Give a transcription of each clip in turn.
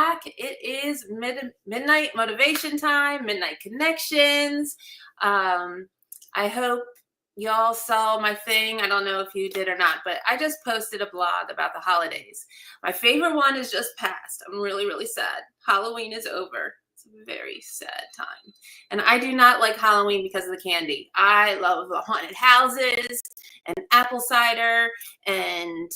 Thach. It is midnight motivation time, midnight connections. I hope y'all saw my thing. I don't know if you did or not, but I just posted a blog about the holidays. My favorite one is just passed. I'm really, really sad. Halloween is over. It's a very sad time. And I do not like Halloween because of the candy. I love the haunted houses and apple cider and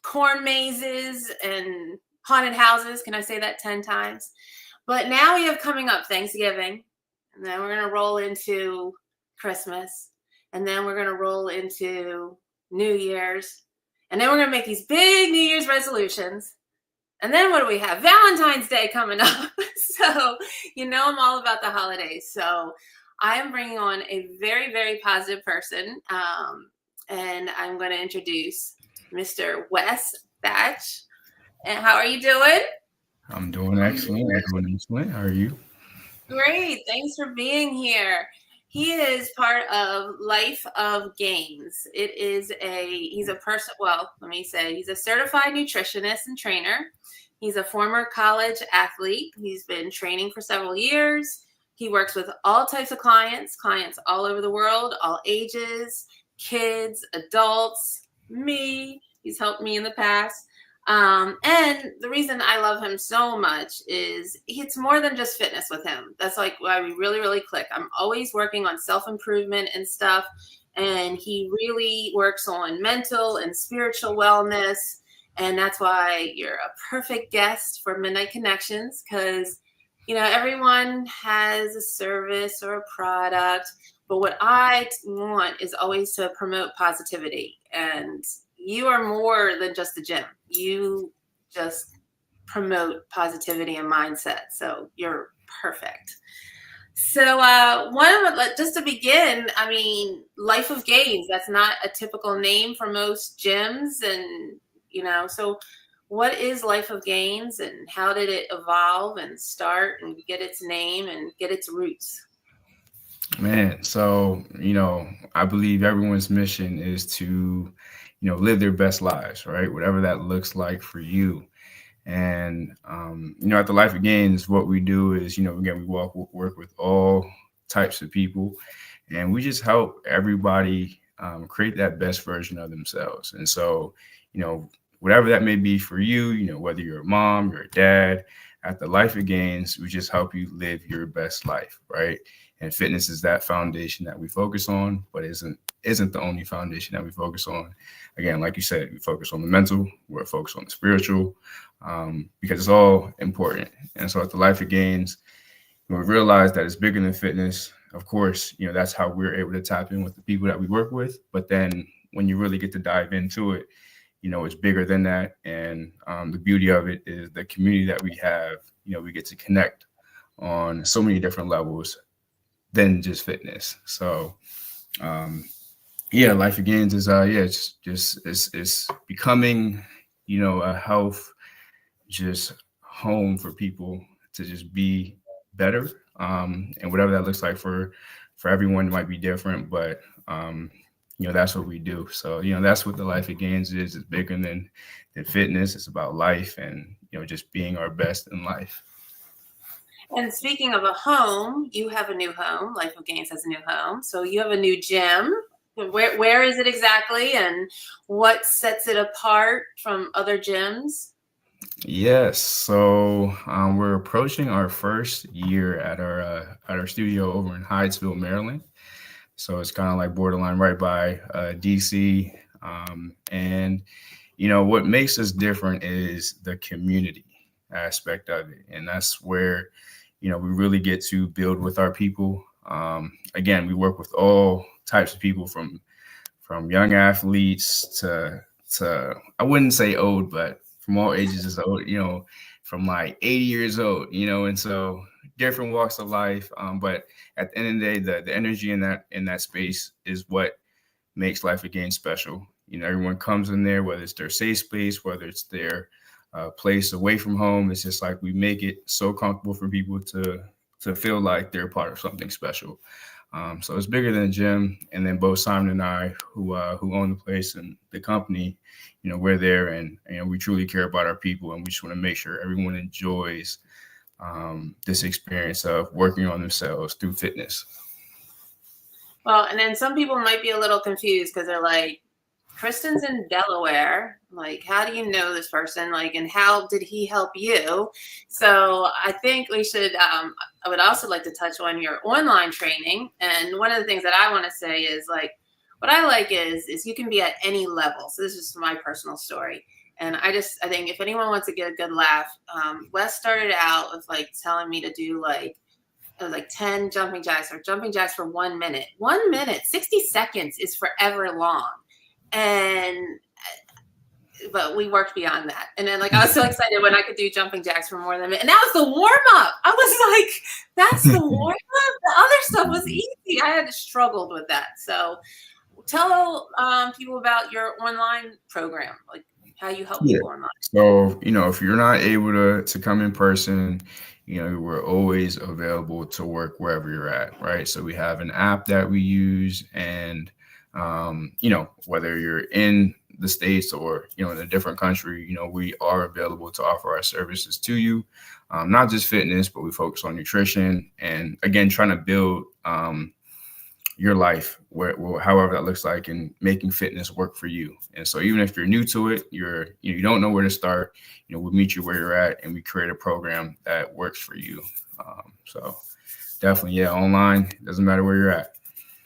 corn mazes and haunted houses. Can I say that 10 times? But now we have coming up Thanksgiving, and then we're going to roll into Christmas, and then we're going to roll into New Year's, and then we're going to make these big New Year's resolutions. And then what do we have? Valentine's Day coming up. So, I'm all about the holidays. So I am bringing on a very, very positive person, and I'm going to introduce Mr. Wes Thach. And how are you doing? I'm doing excellent. How are you? Great. Thanks for being here. He is part of Life of Gains. He's a person, well, let me say, he's a certified nutritionist and trainer. He's a former college athlete. He's been training for several years. He works with all types of clients all over the world, all ages, kids, adults, me. He's helped me in the past. And the reason I love him so much is it's more than just fitness with him. That's like why we really, really click. I'm always working on self-improvement and stuff. And he really works on mental and spiritual wellness. And that's why you're a perfect guest for Midnight Connections, because, everyone has a service or a product. But what I want is always to promote positivity. And you are more than just a gym. You just promote positivity and mindset. So you're perfect. So just to begin, Life of Gains, that's not a typical name for most gyms. And, so what is Life of Gains and how did it evolve and start and get its name and get its roots? Man, so, I believe everyone's mission is to, live their best lives, right? Whatever that looks like for you. And, at the Life of Gains, what we do is, again, we work with all types of people, and we just help everybody create that best version of themselves. And so, whatever that may be for you, whether you're a mom, you're a dad, at the Life of Gains, we just help you live your best life, right? And fitness is that foundation that we focus on, but isn't the only foundation that we focus on. Again, like you said, we focus on the mental, we're focused on the spiritual, because it's all important. And so at the Life of Gains, we realize that it's bigger than fitness. Of course, that's how we're able to tap in with the people that we work with. But then when you really get to dive into it, it's bigger than that. And the beauty of it is the community that we have, we get to connect on so many different levels than just fitness. So, Life of Gains is, it's becoming, a health just home for people to just be better. And whatever that looks like for everyone, it might be different, but, that's what we do. So, that's what the Life of Gains is. It's bigger than fitness. It's about life and, just being our best in life. And speaking of a home, you have a new home. Life of Gains has a new home. So you have a new gym. Where is it exactly, and what sets it apart from other gyms? Yes, so we're approaching our first year at our studio over in Hyattsville, Maryland. So it's kind of like borderline right by DC. And what makes us different is the community aspect of it, and that's where we really get to build with our people. Again, we work with all types of people from young athletes to I wouldn't say old, but from all ages is old, from like 80 years old, and so different walks of life. But at the end of the day, the energy in that space is what makes Life of Gains special. Everyone comes in there, whether it's their safe space, whether it's their place away from home. It's just like we make it so comfortable for people to feel like they're part of something special. So it's bigger than a gym. And then both Simon and I, who own the place and the company, we're there, and we truly care about our people, and we just want to make sure everyone enjoys this experience of working on themselves through fitness. Well, and then some people might be a little confused because they're like, Kristen's in Delaware. Like, how do you know this person? Like, and how did he help you? So I think we should, I would also like to touch on your online training. And one of the things that I want to say is like, what I like is you can be at any level. So this is my personal story. And I think if anyone wants to get a good laugh, Wes started out with like telling me to do like 10 jumping jacks or jumping jacks for 1 minute. 1 minute, 60 seconds is forever long. But we worked beyond that. And then like, I was so excited when I could do jumping jacks for more than a minute. And that was the warm up. I was like, that's the warm up. The other stuff was easy. I had struggled with that. So tell people about your online program, like how you help people online. So, if you're not able to come in person, we're always available to work wherever you're at, right? So we have an app that we use, and whether you're in the States or, in a different country, we are available to offer our services to you. Not just fitness, but we focus on nutrition, and again, trying to build your life, however that looks like, and making fitness work for you. And so even if you're new to it, you don't know where to start, we'll meet you where you're at, and we create a program that works for you. So definitely, online, doesn't matter where you're at.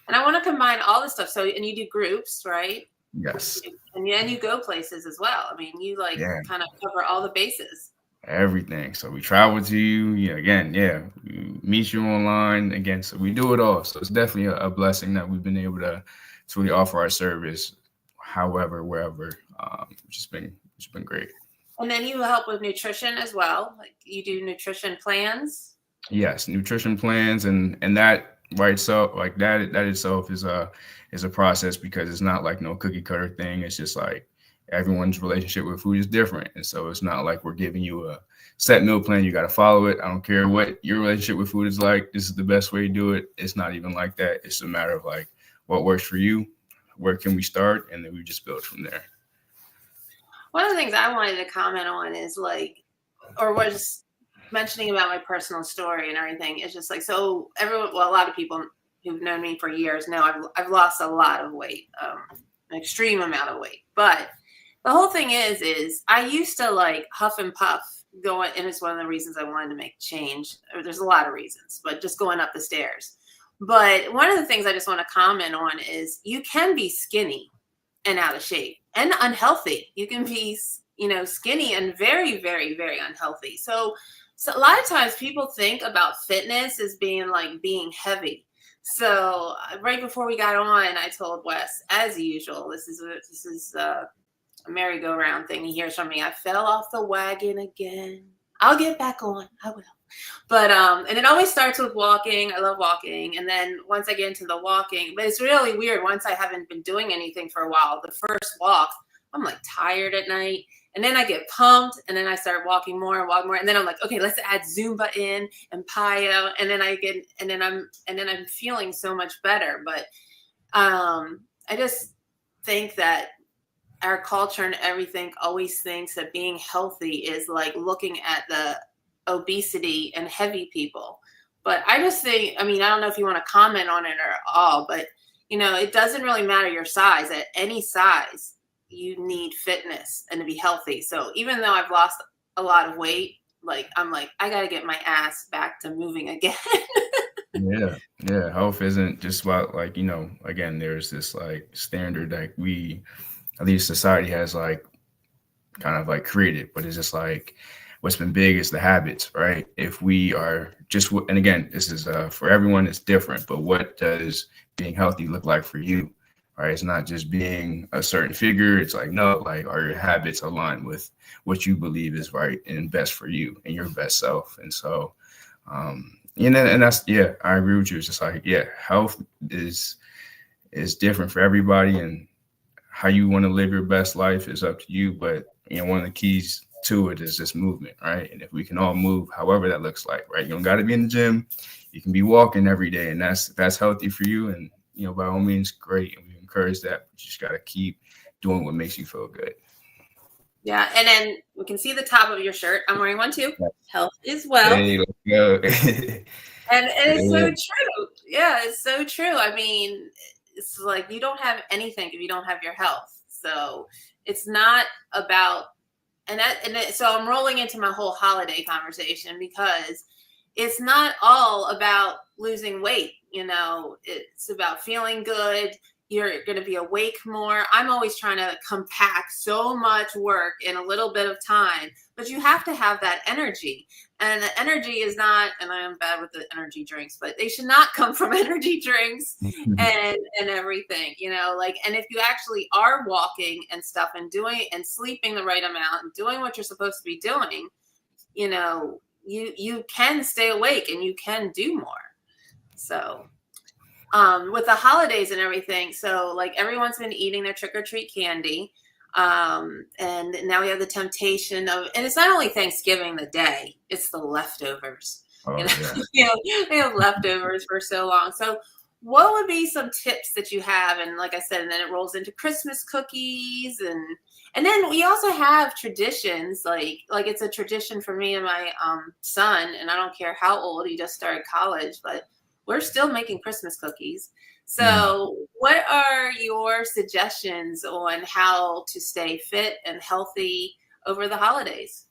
And I want to combine all this stuff. So, and you do groups, right? Yes. And then you go places as well. I mean, you kind of cover all the bases. Everything. So we travel to you. We meet you online again. So we do it all. So it's definitely a blessing that we've been able to really offer our service, however, wherever. It's been great. And then you help with nutrition as well. Like you do nutrition plans. Yes, nutrition plans, and that right. So like that itself is a process, because it's not like no cookie cutter thing. It's just like everyone's relationship with food is different. And so it's not like we're giving you a set meal plan. You got to follow it. I don't care what your relationship with food is like. This is the best way to do it. It's not even like that. It's a matter of like what works for you. Where can we start? And then we just build from there. One of the things I wanted to comment on is like, or was mentioning about my personal story and everything. It's just like, so a lot of people who've known me for years know I've lost a lot of weight, an extreme amount of weight. But the whole thing is I used to like huff and puff going, and it's one of the reasons I wanted to make change. There's a lot of reasons, but just going up the stairs. But one of the things I just want to comment on is you can be skinny and out of shape and unhealthy. You can be, skinny and very, very, very unhealthy. So a lot of times people think about fitness as being heavy. So right before we got on, I told Wes, as usual, this is a merry-go-round thing. He hears from me. I fell off the wagon again. I'll get back on. I will. But and it always starts with walking. I love walking. And then once I get into the walking, but it's really weird. Once I haven't been doing anything for a while, the first walk, I'm like tired at night. And then I get pumped, and then I start walking more and walk more. And then I'm like, okay, let's add Zumba in and Plyo. And then I'm feeling so much better. But I just think that our culture and everything always thinks that being healthy is like looking at the obesity and heavy people. But I just think, I don't know if you want to comment on it at all, but it doesn't really matter your size. At any size, you need fitness and to be healthy. So even though I've lost a lot of weight, like I'm like, I got to get my ass back to moving again. Yeah. Health isn't just about like, again, there's this like standard that at least society has like kind of like created, but it's just like what's been big is the habits, right? If we are just, and again, this is for everyone, it's different, but what does being healthy look like for you, right? It's not just being a certain figure. It's like, no, like are your habits aligned with what you believe is right and best for you and your best self? And so, and that's, I agree with you. It's just like, health is different for everybody, and how you want to live your best life is up to you. But one of the keys to it is just movement, right? And if we can all move, however that looks like, right? You don't got to be in the gym. You can be walking every day, and that's healthy for you. And by all means, great. And we encourage that. But you just got to keep doing what makes you feel good. Yeah, and then we can see the top of your shirt. I'm wearing one too. Health is wealth. Hey, let's go. And it's so true. Yeah, it's so true. I mean, it's like you don't have anything if you don't have your health. So it's not about so I'm rolling into my whole holiday conversation because it's not all about losing weight. It's about feeling good. You're going to be awake more. I'm always trying to compact so much work in a little bit of time, but you have to have that energy. And the energy is not, and I am bad with the energy drinks, but they should not come from energy drinks and everything, and if you actually are walking and stuff and doing and sleeping the right amount and doing what you're supposed to be doing, you can stay awake and you can do more. So with the holidays and everything, so like everyone's been eating their trick-or-treat candy, and now we have the temptation of, and it's not only Thanksgiving the day, it's the leftovers. We have leftovers for so long. So what would be some tips that you have? And like I said, and then it rolls into Christmas cookies, and then we also have traditions, like it's a tradition for me and my son, and I don't care how old, he just started college, but we're still making Christmas cookies. So what are your suggestions on how to stay fit and healthy over the holidays?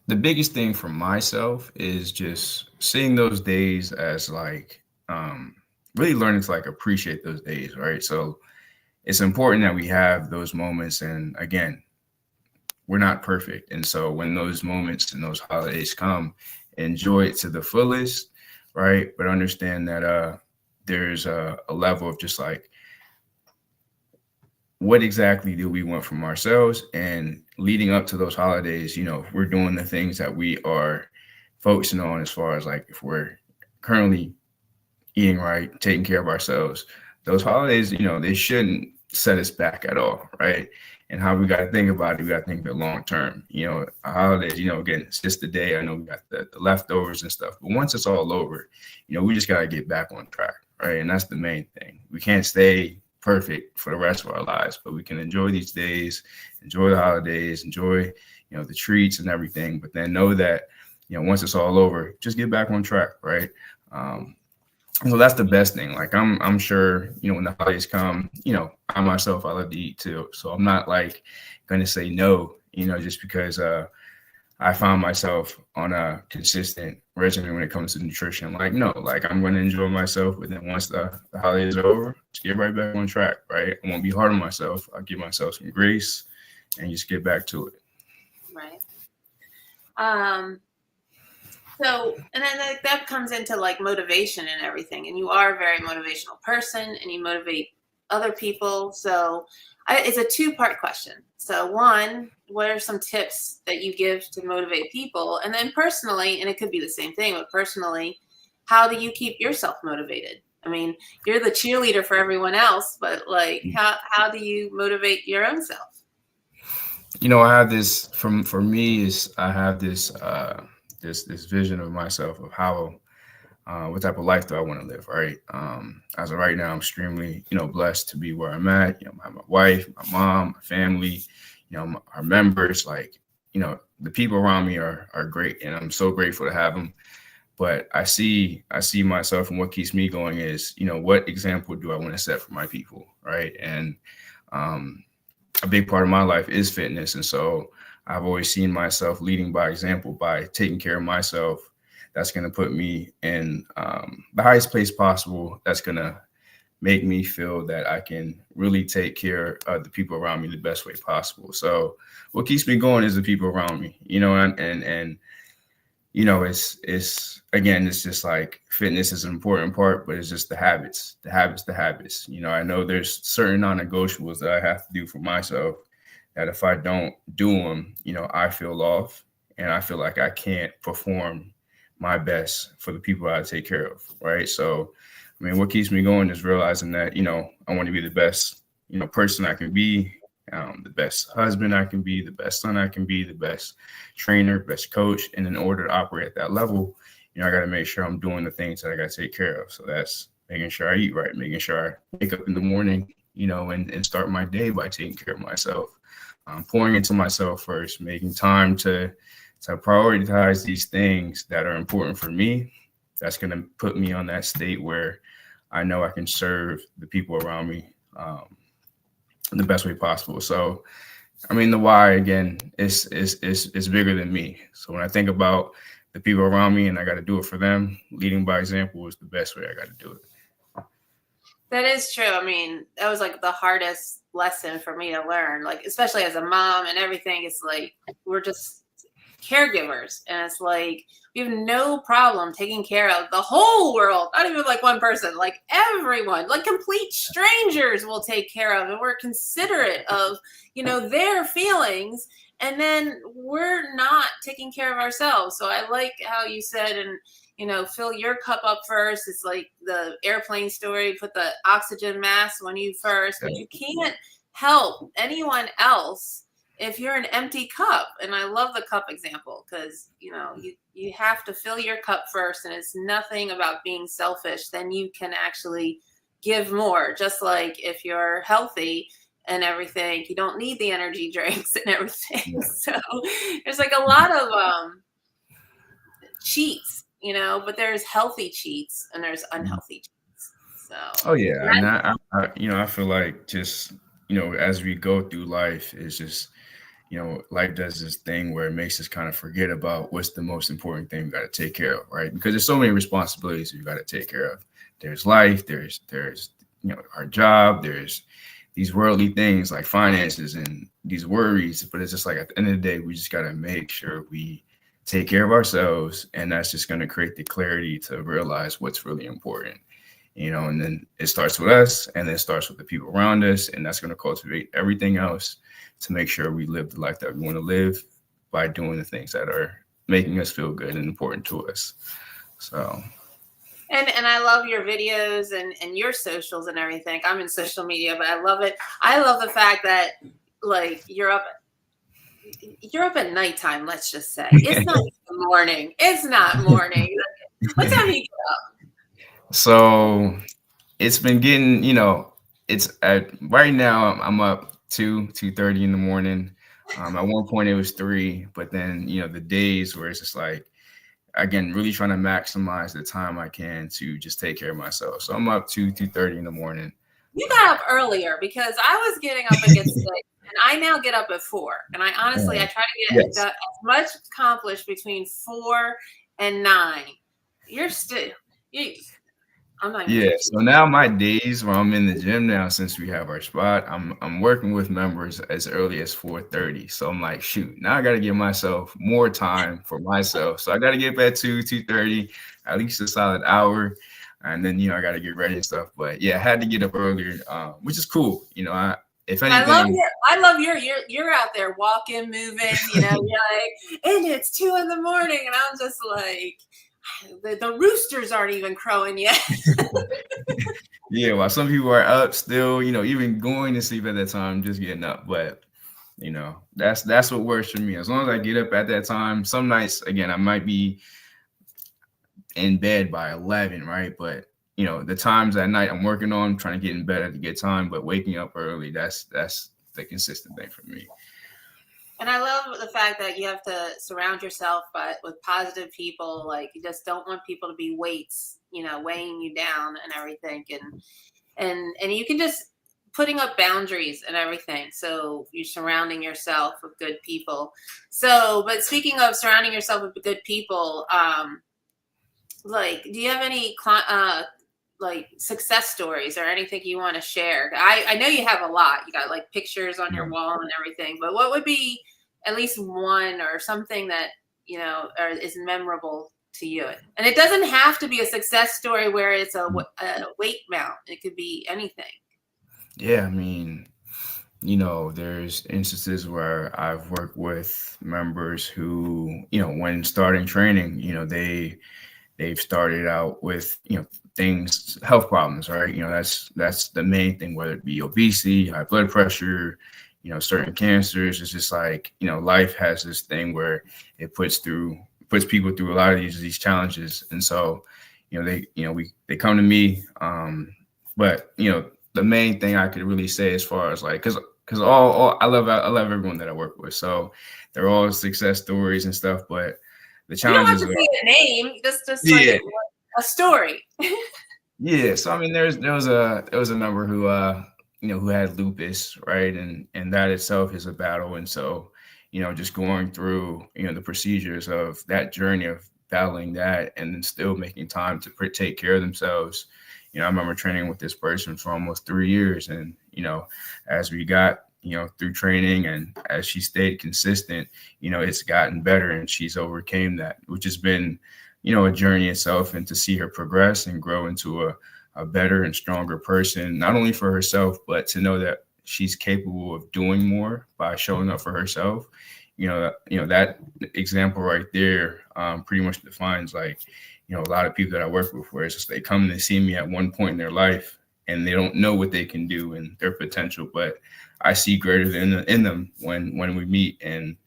The biggest thing for myself is just seeing those days as really learning to appreciate those days, right? So it's important that we have those moments. And again, we're not perfect. And so when those moments and those holidays come, enjoy it to the fullest, right? But understand that there's a level of just what exactly do we want from ourselves? And leading up to those holidays, we're doing the things that we are focusing on as far as if we're currently eating right, taking care of ourselves. Those holidays, they shouldn't set us back at all, right? And how we got to think about it, we got to think of it long term. Holidays, again, it's just a day. I know we got the leftovers and stuff, but once it's all over, we just got to get back on track, right? And that's the main thing. We can't stay perfect for the rest of our lives, but we can enjoy these days, enjoy the holidays, enjoy, the treats and everything. But then know that, once it's all over, just get back on track, right? So that's the best thing. I'm sure, when the holidays come, I myself, I love to eat too. So I'm not going to say no, just because I found myself on a consistent regimen when it comes to nutrition. No, I'm going to enjoy myself. But then once the holidays are over, just get right back on track, right? I won't be hard on myself. I'll give myself some grace and just get back to it. Right. So, and then that comes into motivation and everything. And you are a very motivational person and you motivate other people. So it's a two-part question. So one, what are some tips that you give to motivate people? And then personally, and it could be the same thing, but personally, how do you keep yourself motivated? I mean, you're the cheerleader for everyone else, but how do you motivate your own self? I have this for me is I have this this vision of myself of how what type of life do I want to live, right? As of right now, I'm extremely blessed to be where I'm at. I have my wife, my mom, my family, our members. The people around me are great, and I'm so grateful to have them. But I see myself, and what keeps me going is what example do I want to set for my people, right? And a big part of my life is fitness, and so I've always seen myself leading by example, by taking care of myself. That's going to put me in the highest place possible. That's going to make me feel that I can really take care of the people around me the best way possible. So what keeps me going is the people around me, and it's just fitness is an important part, but it's just the habits. I know there's certain non-negotiables that I have to do for myself that if I don't do them, I feel off and I feel like I can't perform my best for the people I take care of. Right. So, what keeps me going is realizing that, I want to be the best, person I can be. the best husband I can be, the best son I can be, the best trainer, best coach. And in order to operate at that level, I got to make sure I'm doing the things that I got to take care of. So that's making sure I eat right, making sure I wake up in the morning, and start my day by taking care of myself, pouring into myself first, making time to prioritize these things that are important for me. That's going to put me on that state where I know I can serve the people around me the best way possible. So, I mean, the why again is bigger than me. So when I think about the people around me and I got to do it for them, leading by example is the best way I got to do it. That is true. I mean, that was like the hardest lesson for me to learn, like, especially as a mom and everything. It's like, we're just caregivers. And it's like, we have no problem taking care of the whole world. Not even like one person, like everyone, like complete strangers will take care of. And we're considerate of, their feelings. And then we're not taking care of ourselves. So I like how you said, and fill your cup up first. It's like the airplane story, put the oxygen mask on you first, but you can't help anyone else if you're an empty cup. And I love the cup example because, you have to fill your cup first, and it's nothing about being selfish. Then you can actually give more. Just like if you're healthy and everything, you don't need the energy drinks and everything. So there's like a lot of cheats, but there's healthy cheats and there's unhealthy cheats. So, oh yeah, and I feel like just as we go through life, it's just life does this thing where it makes us kind of forget about what's the most important thing we got to take care of, right? Because there's so many responsibilities you got to take care of. There's life, there's our job, there's these worldly things like finances and these worries. But it's just like at the end of the day, we just got to make sure we take care of ourselves, and that's just going to create the clarity to realize what's really important, and then it starts with us, and then it starts with the people around us, and that's going to cultivate everything else to make sure we live the life that we want to live by doing the things that are making us feel good and important to us. So. And I love your videos and your socials and everything. I'm in social media, but I love it. I love the fact that like you're up at nighttime, let's just say. It's not morning. It's not morning. What time do you get up? So it's been getting, it's at right now I'm up 2:30 in the morning. At one point it was 3, but then, the days where it's just like, again, really trying to maximize the time I can to just take care of myself. So I'm up 2:30 in the morning. You got up earlier because I was getting up at 6, and I now get up at 4. And I honestly, I try to get as much accomplished between 4 and 9. You're still, I'm not. Yeah. So now my days where I'm in the gym now, since we have our spot, I'm working with members as early as 4:30. So I'm like, shoot, now I got to give myself more time for myself. So I got to get back to 2:30, at least a solid hour. And then, I got to get ready and stuff. But yeah, I had to get up earlier, which is cool. If anything, I love you're out there walking, moving, you're like, and it's 2 in the morning. And I'm just like, the roosters aren't even crowing yet. Yeah, while some people are up still, even going to sleep at that time, just getting up. But, that's what works for me. As long as I get up at that time, some nights, again, I might be in bed by 11, right? But, the times at night I'm working on trying to get in bed at a good time, but waking up early, that's the consistent thing for me. And I love the fact that you have to surround yourself with positive people. Like, you just don't want people to be weights, weighing you down and everything. And you can just putting up boundaries and everything. So you're surrounding yourself with good people. So, but speaking of surrounding yourself with good people, like, do you have any like success stories or anything you want to share? I know you have a lot. You got like pictures on your wall and everything, but what would be at least one or something that, is memorable to you? And it doesn't have to be a success story where it's a weight mount. It could be anything. Yeah. I mean, there's instances where I've worked with members who, when starting training, they've started out with, things, health problems, right? That's the main thing, whether it be obesity, high blood pressure, certain cancers. It's just like, life has this thing where it puts people through a lot of these challenges. And so, they come to me. But the main thing I could really say as far as like, because all I love everyone that I work with. So they're all success stories and stuff. But the You don't have challenges to are, say a name, just like yeah, a story. yeah. So I mean, there was a number who had lupus, right, and that itself is a battle. And so, just going through the procedures of that journey of battling that, and then still making time to take care of themselves. I remember training with this person for almost 3 years, and as we got through training and as she stayed consistent, it's gotten better, and she's overcame that, which has been a journey itself, and to see her progress and grow into a better and stronger person, not only for herself, but to know that she's capable of doing more by showing up for herself. That example right there pretty much defines, like, a lot of people that I work with, where it's just they come to see me at one point in their life and they don't know what they can do and their potential, but I see greater than in them when we meet. And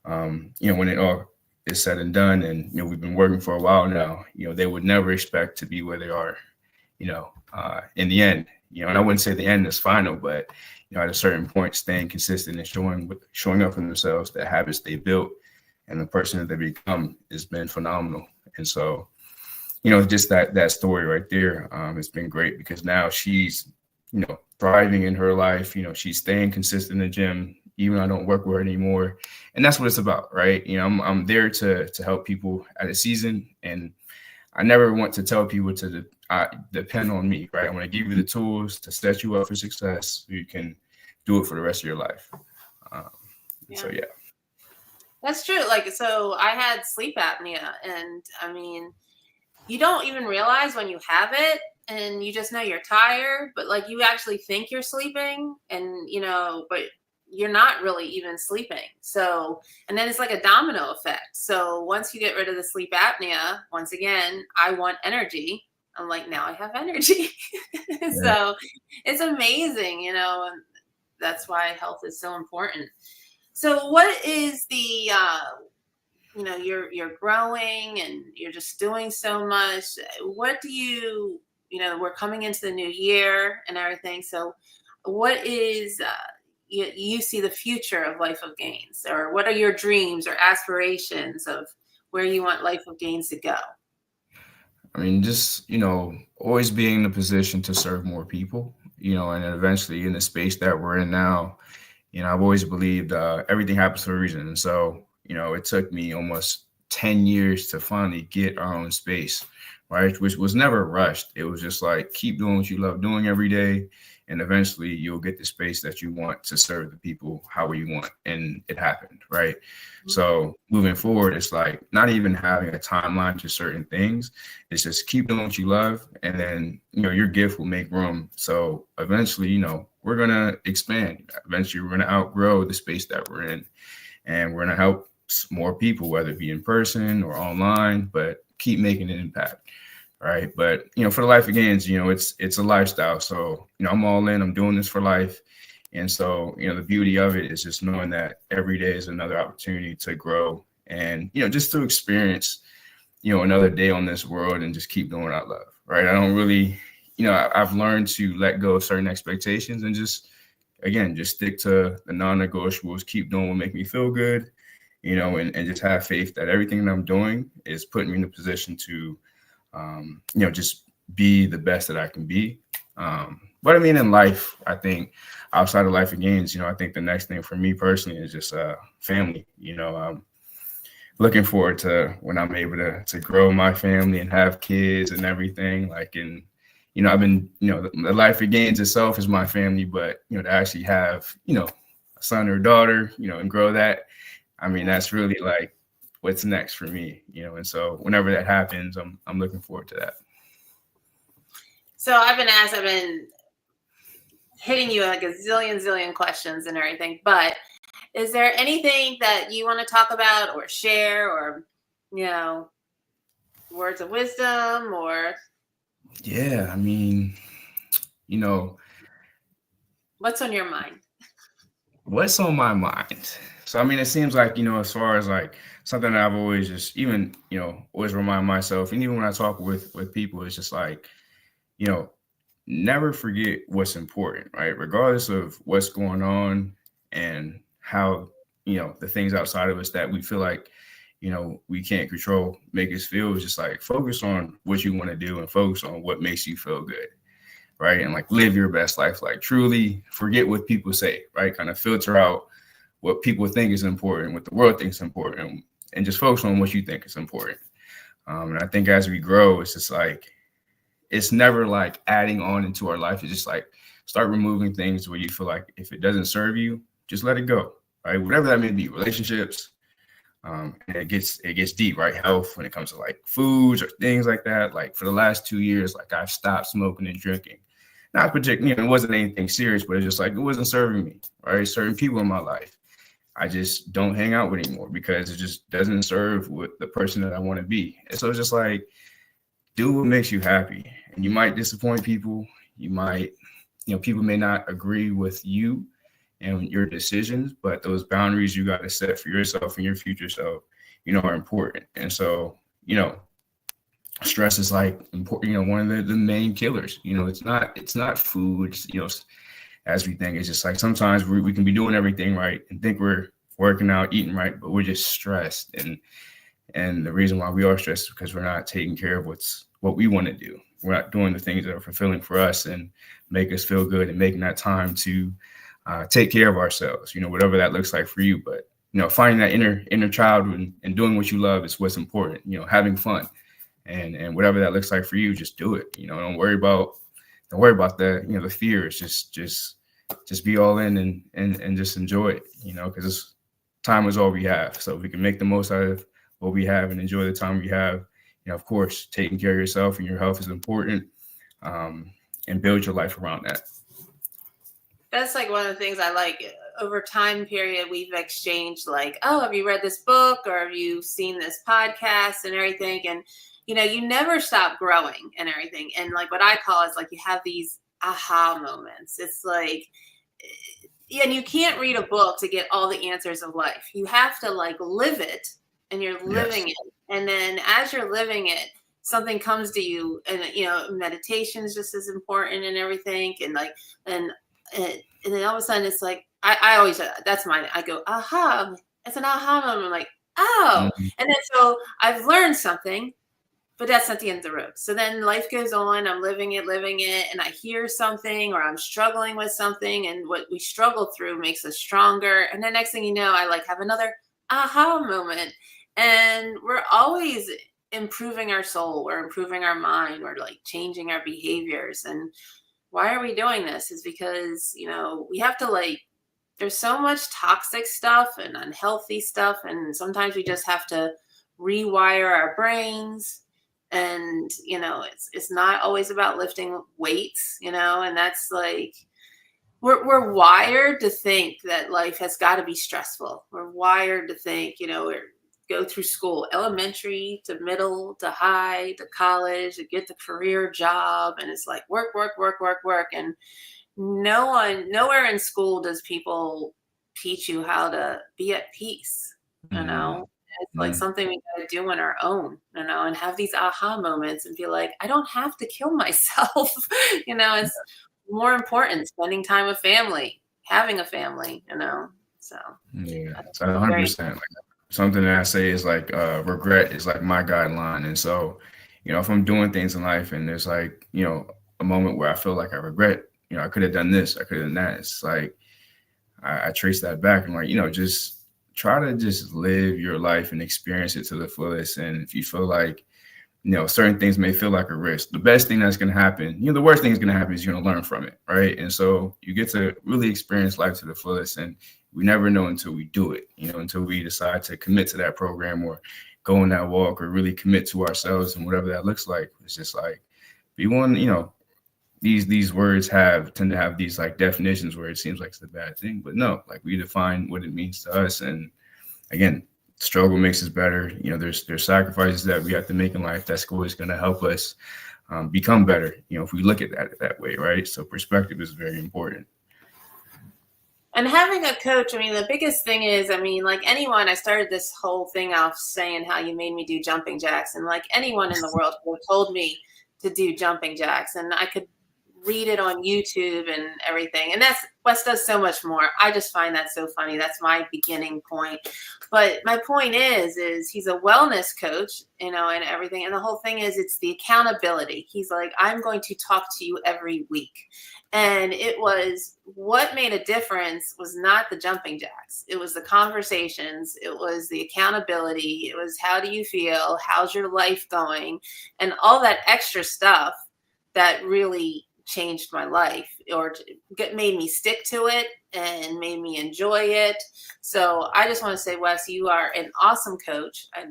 when it all is said and done, and we've been working for a while now, they would never expect to be where they are, in the end. And I wouldn't say the end is final, but at a certain point, staying consistent and showing up for themselves, the habits they built and the person that they become has been phenomenal. And so, just that story right there, it's been great, because now she's thriving in her life. She's staying consistent in the gym, even though I don't work with her anymore. And that's what it's about, right? I'm there to help people at a season, and I never want to tell people to depend on me, right? I want to give you the tools to set you up for success so you can do it for the rest of your life. Um, Yeah. So yeah. That's true. Like, so I had sleep apnea, and I mean, you don't even realize when you have it, and you just know you're tired, but like you actually think you're sleeping, and but you're not really even sleeping. So, and then it's like a domino effect. So once you get rid of the sleep apnea, once again, I want energy. I'm like, now I have energy. Yeah. So it's amazing, and that's why health is so important. So what is the you're growing and you're just doing so much. What do we're coming into the new year and everything. So what is you see the future of Life of Gains, or what are your dreams or aspirations of where you want Life of Gains to go? I mean, just, always being in a position to serve more people, and then eventually in the space that we're in now, I've always believed everything happens for a reason. And so, it took me almost 10 years to finally get our own space, right? Which was never rushed. It was just like, keep doing what you love doing every day. And eventually you'll get the space that you want to serve the people how you want. And it happened, right? So moving forward, it's like not even having a timeline to certain things. It's just keep doing what you love, and then your gift will make room. So eventually, we're gonna expand. Eventually, we're gonna outgrow the space that we're in, and we're gonna help more people, whether it be in person or online. But keep making an impact, right? But for the Life of Gains, it's a lifestyle. So I'm all in. I'm doing this for life. And so, the beauty of it is just knowing that every day is another opportunity to grow and, just to experience, another day on this world and just keep doing what I love, right? I don't really, I've learned to let go of certain expectations and just, again, just stick to the non-negotiables, keep doing what make me feel good, and just have faith that everything that I'm doing is putting me in a position to, just be the best that I can be. But I mean, in life, I think outside of Life of Gains, I think the next thing for me personally is just family. I'm looking forward to when I'm able to grow my family and have kids and everything. Like, and I've been, the Life of Gains itself is my family, but to actually have, a son or daughter, and grow that. I mean, that's really like what's next for me, and so whenever that happens, I'm looking forward to that. So I've been hitting you like a zillion questions and everything, but is there anything that you want to talk about or share, or words of wisdom, or Yeah, I mean, what's on your mind? What's on my mind? So I mean, it seems like, as far as like something that I've always just even, always remind myself, and even when I talk with people, it's just like, you know, never forget what's important, right? Regardless of what's going on and how, the things outside of us that we feel like, we can't control make us feel, is just like focus on what you want to do and focus on what makes you feel good, right? And like live your best life, like truly forget what people say, right? Kind of filter out what people think is important, what the world thinks is important, and just focus on what you think is important. And I think as we grow, it's just like it's never like adding on into our life. It's just like start removing things where you feel like if it doesn't serve you, just let it go, right? Whatever that may be, relationships. And it gets deep, right? Health, when it comes to like foods or things like that. Like for the last 2 years, like I've stopped smoking and drinking. Not particularly, it wasn't anything serious, but it's just like it wasn't serving me, right? Certain people in my life, I just don't hang out with anymore because it just doesn't serve with the person that I want to be. And so it's just like do what makes you happy. And you might disappoint people. You might, people may not agree with you and your decisions, but those boundaries you got to set for yourself and your future self, are important. And so, stress is like important, one of the main killers. It's not food, as we think. It's just like sometimes we can be doing everything right and think we're working out, eating right, but we're just stressed. And the reason why we are stressed is because we're not taking care of what we want to do. We're not doing the things that are fulfilling for us and make us feel good, and making that time to take care of ourselves, whatever that looks like for you. But, finding that inner child and doing what you love is what's important, having fun and whatever that looks like for you, just do it. Don't worry about the fears. Just be all in and just enjoy it, because time is all we have. So if we can make the most out of what we have and enjoy the time we have, of course, taking care of yourself and your health is important, and build your life around that. That's like one of the things I like. Over time period, we've exchanged like, oh, have you read this book or have you seen this podcast and everything? And you never stop growing and everything. And like what I call is like you have these aha moments. It's like, and you can't read a book to get all the answers of life. You have to like live it, and you're living Yes. it. And then as you're living it, something comes to you, and meditation is just as important and everything. And like, and and then all of a sudden it's like I always that's mine. I go aha, it's an aha moment. I'm like, oh, Mhm. and then so I've learned something, but that's not the end of the road. So then life goes on. I'm living it, and I hear something or I'm struggling with something, and what we struggle through makes us stronger. And then next thing you know, I like have another aha moment, and we're always improving our soul. We're improving our mind. We're like changing our behaviors. And why are we doing this? Is because we have to like. There's so much toxic stuff and unhealthy stuff, and sometimes we just have to rewire our brains. And it's not always about lifting weights, and that's like we're wired to think that life has got to be stressful. We're wired to think, we go through school, elementary to middle to high to college, to get the career job, and it's like work, work, work, work, work. And nowhere in school does people teach you how to be at peace, you Mhm. know? It's like something we gotta do on our own, and have these aha moments and be like, I don't have to kill myself. It's more important spending time with family, having a family, So Yeah, that's so very 100%. Like something that I say is like regret is like my guideline. And so, if I'm doing things in life and there's like, a moment where I feel like I regret, I could have done this, I could have done that. It's like I trace that back and like, just try to just live your life and experience it to the fullest. And if you feel like, certain things may feel like a risk, the best thing that's going to happen, the worst thing that's going to happen is you're going to learn from it. Right. And so you get to really experience life to the fullest. And we never know until we do it, until we decide to commit to that program or go on that walk or really commit to ourselves and whatever that looks like. It's just like be one, these words tend to have these like definitions where it seems like it's a bad thing, but no, like we define what it means to us. And again, struggle makes us better. There's sacrifices that we have to make in life that's always going to help us become better. If we look at that way, right? So perspective is very important. And having a coach, I mean, the biggest thing is, I mean, like anyone, I started this whole thing off saying how you made me do jumping jacks. And like anyone in the world who told me to do jumping jacks, and I could read it on YouTube and everything. And that's, Wes does so much more. I just find that so funny. That's my beginning point. But my point is he's a wellness coach, you know, and everything. And the whole thing is it's the accountability. He's like, I'm going to talk to you every week. And it was, what made a difference was not the jumping jacks. It was the conversations. It was the accountability. It was, how do you feel? How's your life going? And all that extra stuff that really changed my life, or made me stick to it and made me enjoy it. So I just want to say, Wes, you are an awesome coach. I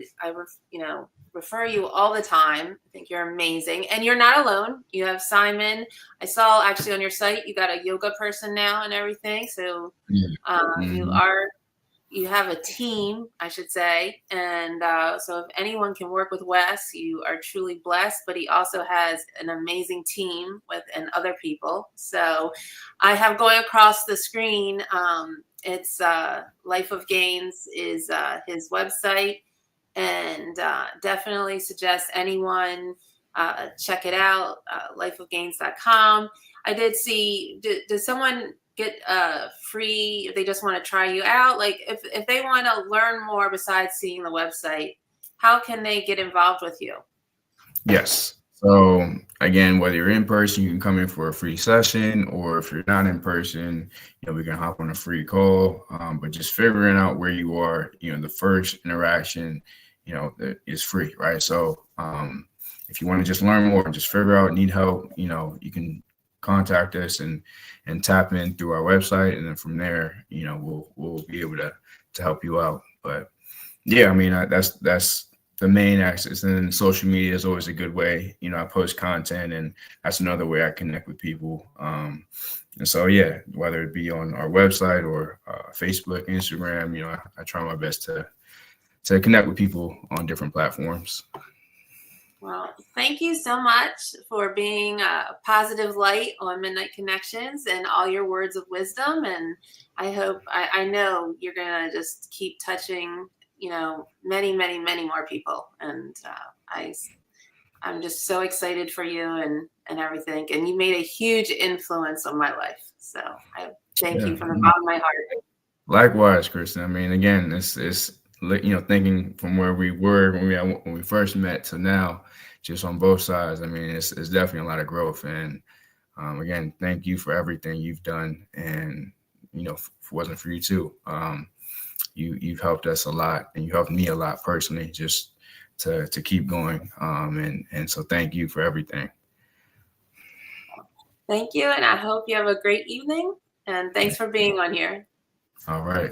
you know, refer you all the time. I think you're amazing, and you're not alone. You have Simon. I saw actually on your site you got a yoga person now and everything. So you have a team, I should say. And so if anyone can work with Wes, you are truly blessed. But he also has an amazing team with and other people. So I have going across the screen. It's Life of Gains is his website, and definitely suggest anyone check it out. Lifeofgains.com. I did see. Did someone get free if they just want to try you out? Like if they want to learn more besides seeing the website, how can they get involved with you? Yes. So again, whether you're in person, you can come in for a free session, or if you're not in person, we can hop on a free call. But just figuring out where you are, the first interaction, is free, right? So if you want to just learn more and just figure out, need help, you can contact us and tap in through our website, and then from there, we'll be able to help you out. But yeah, I mean, that's the main access. And then social media is always a good way. I post content, and that's another way I connect with people. And so, yeah, whether it be on our website or Facebook, Instagram, I try my best to connect with people on different platforms. Well, thank you so much for being a positive light on Midnight Connections and all your words of wisdom. And I know you're going to just keep touching, many, many, many more people. And I'm just so excited for you and everything. And you made a huge influence on my life. So I thank you from the bottom of my heart. Likewise, Kristen. I mean, again, it's thinking from where we were when we first met to now, just on both sides. I mean, it's definitely a lot of growth. And again, thank you for everything you've done. And if it wasn't for you too, you've helped us a lot, and you helped me a lot personally, just to keep going. And so thank you for everything. Thank you, and I hope you have a great evening. And thanks for being on here. All right.